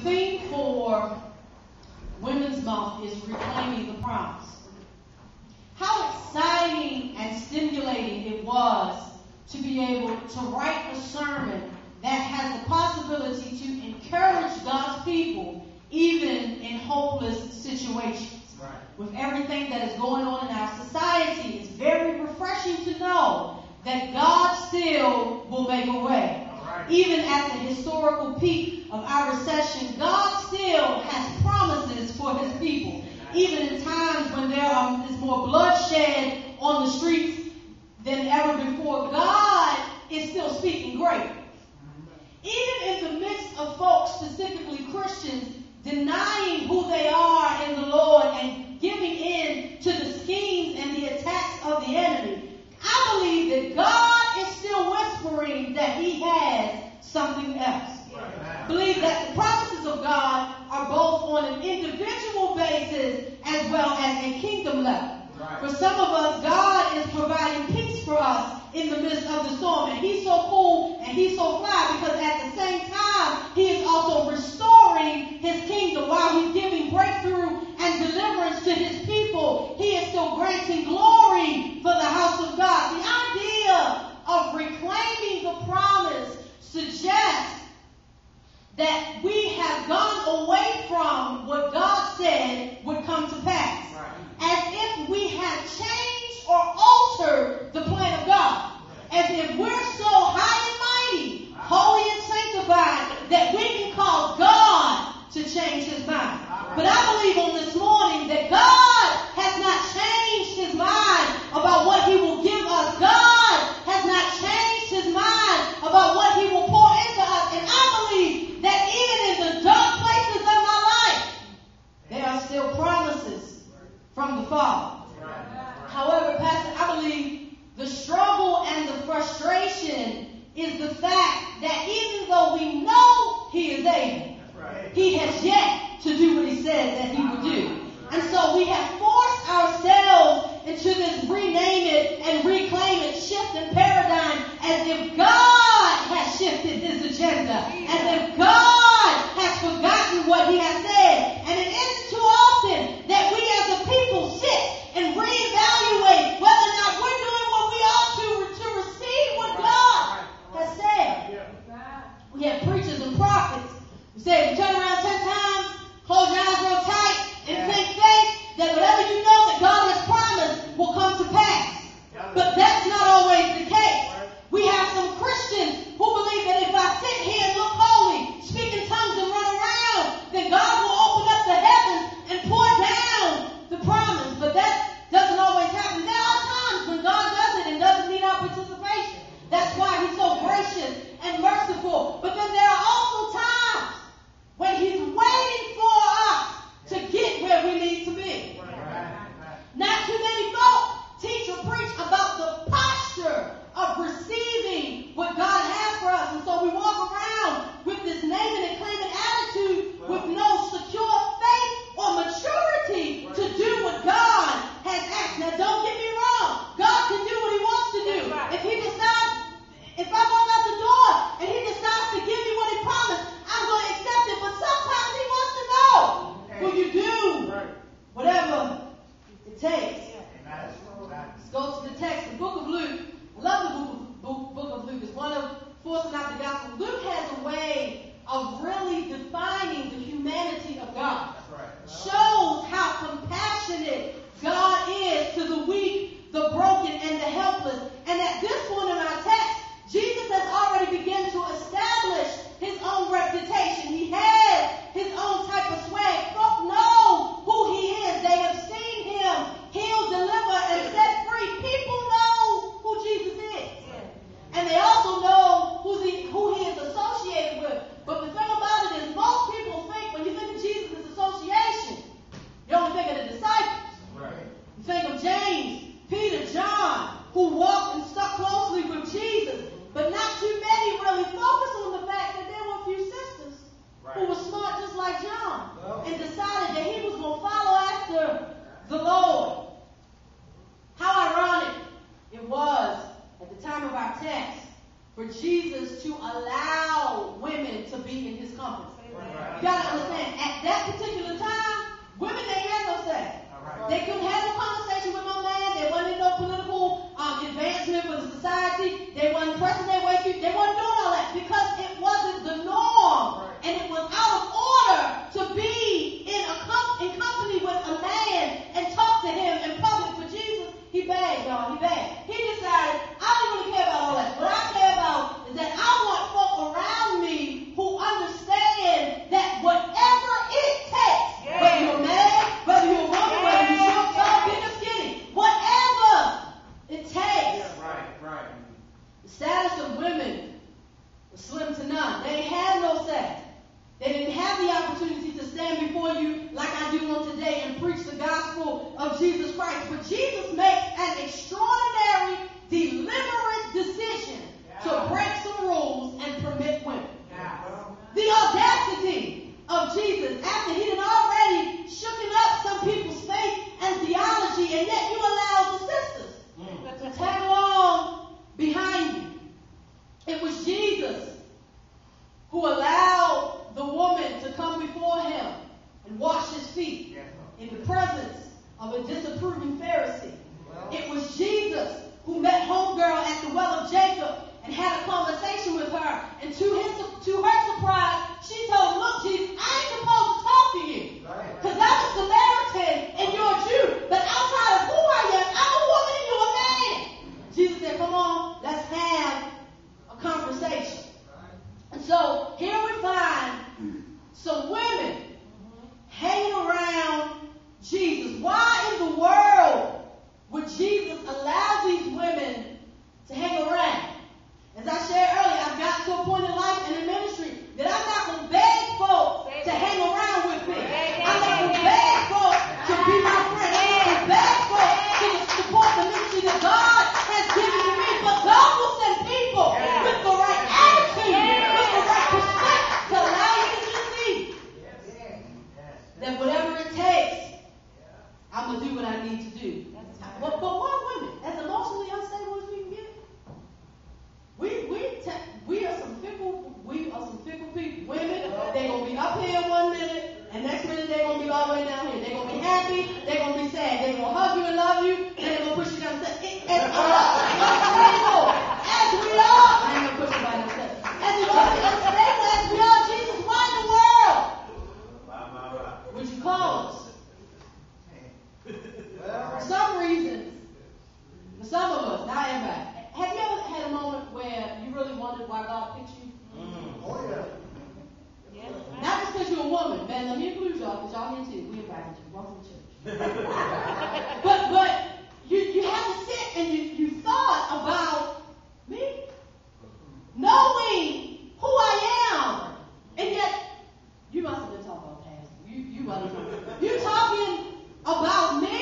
theme for Women's Month is reclaiming the promise. How exciting and stimulating it was to be able to write a sermon that has the possibility to encourage God's people even in hopeless situations. Right. With everything that is going on in our society, it's very refreshing to know that God still will make a way. Right. Even at the historical peak of our recession, God still has promises for his people. Even in times when there is more bloodshed on the streets than ever before, God is still speaking great. Even in the midst of folks, specifically Christians, denying who they are in the Lord and giving in to the schemes and the attacks of the enemy, I believe that God is still whispering that he has something else. I believe that the promises of God are both on an individual basis as well as a kingdom level. Right. For some of us, God is providing peace for us in the midst of the storm. And he's so cool and he's so fly because at the same time, he is also restoring his kingdom while he's giving breakthrough and deliverance to his people. He is still granting glory for the house of God. The idea of reclaiming the promise suggests that we have gone away from what God said would come to pass. Right. As if we have changed or altered the plan of God. As if we're so high and mighty, holy and sanctified, that we can cause God to change his mind. But I believe on this morning that God has not changed his mind about what he will give us. God has not changed his mind about what he will pour into us. And I believe that even in the dark places of my life, there are still promises from the Father. However, Pastor, I believe the struggle and the frustration is the fact that even though we know he is able, he has yet to do what he said that he would do. And so we have forced ourselves into this rename it and reclaim it shift in paradigm as if God has shifted his agenda, as if God has forgotten what he has said. And it isn't too often that we as a people sit and reevaluate whether or not we're doing what we ought to receive what God has said. We have preachers and prophets who say, turn around 10 times, close your eyes real tight, and think faith that whatever you know that God has promised will come to pass. But that's not always the case. We have some Christians who believe that if I sit here and look holy, speak in tongues and run around, then God will open up the heavens and pour down the promise. But that doesn't always happen. There are times when God does it and doesn't need our participation. That's why he's so gracious and merciful. But then there are also times when he's waiting for us to get where we need to be. Not too many folk teach You got to understand, at that particular time, women didn't have no say. They couldn't have no conversation with no man. They wasn't in no political advancement for the society. They wasn't pressing their way through. They wasn't doing all that because it wasn't the norm. And it was out of order to be in company with a man and talk to him in public. For Jesus, he begged, y'all. He begged. He decided, I don't really care about all that. What I care about is that I want folk around me who understand that whatever it takes, whether you're a man, whether you're a woman, whether you're short, tall, big or skinny, whatever it takes. Right. The status of women was slim to none. They had no say. They didn't have the opportunity to stand before you like I do on today and preach the gospel of Jesus Christ. But Jesus makes an extraordinary, deliberate decision to break some rules and permit women. The audacity of Jesus, after he had already shooken up some people's faith and theology, and yet you allow the sisters to tag along behind you. It was Jesus who allowed the woman to come before him and wash his feet in the presence of a disapproving Pharisee. It was Jesus who met homegirl at the well of Jacob and had a conversation with her. And to her surprise, she told him, look, Jesus, I ain't supposed to talk to you because I'm a Samaritan and you're a Jew. But outside of who I am, I'm a woman and you're a man. Jesus said, come on, let's have a conversation. And so here we find some women hanging around Jesus. Why in the world would Jesus allow these women to hang around? As I shared earlier, I've got to a point in life and in ministry that I'm not going to beg folks to hang around with me. I'm not going to beg folks to be my friend. I'm not going to beg folks to support the ministry that God has given to me. But God will send people with the right attitude, with the right perspective to allow you to see that whatever it takes, I'm going to do what I need to do. But why women? As emotionally unstable as we can get? We are some fickle people. Women, they're going to be up here one minute, and next minute they're going to be all the way down here. They're going to be happy, they're going to be sad. They're going to hug you and love you, and they're going to push you down the steps. As unstable as we are, I ain't going to push you down the steps. As emotionally unstable as we are, Jesus, why in the world would you call us? For some reason, for some of us, not everybody, have you ever had a moment where you really wondered why God picked you? Oh, yeah. Yes. Not just because you're a woman, man. Let me include y'all, because y'all here too. We invited you. Welcome to church. but you have to sit and you thought about me, knowing who I am, and yet you must have been talking about Pastor. You must have. You talking about me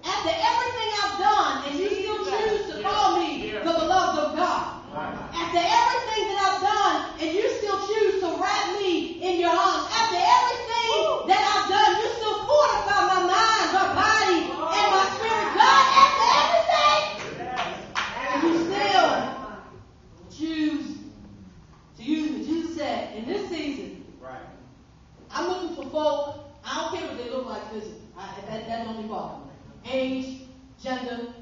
after everything I've done, and you still choose to call me the beloved of God. After everything that I've done, and you still choose to wrap me in your arms. After everything that I've done, you still fortify my mind, my body, and my spirit. God, after everything, and you still choose to use me. Jesus said, in this season, I'm looking for folk. I don't care what they look like physically. That don't involve me. Age, gender,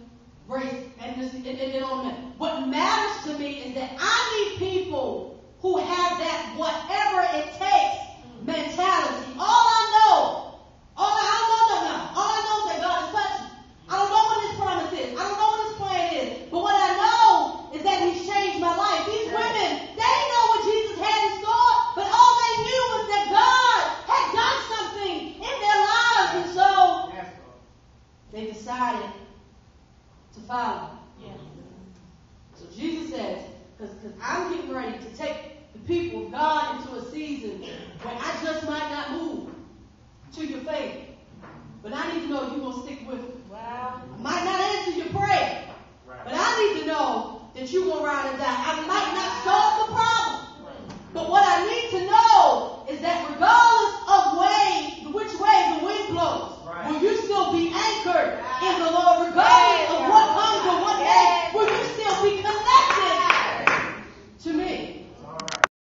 race, and it don't matter. What matters to me is that I need people who have that whatever it takes mentality. All I know is that God is touching. I don't know what His promise is. I don't know what His plan is. But what I know is that He's changed my life. These women, they didn't know what Jesus had in store, but all they knew was that God had done something in their lives, and so they decided to follow. So Jesus says, because I'm getting ready to take the people of God into a season where I just might not move to your faith. But I need to know you're going to stick with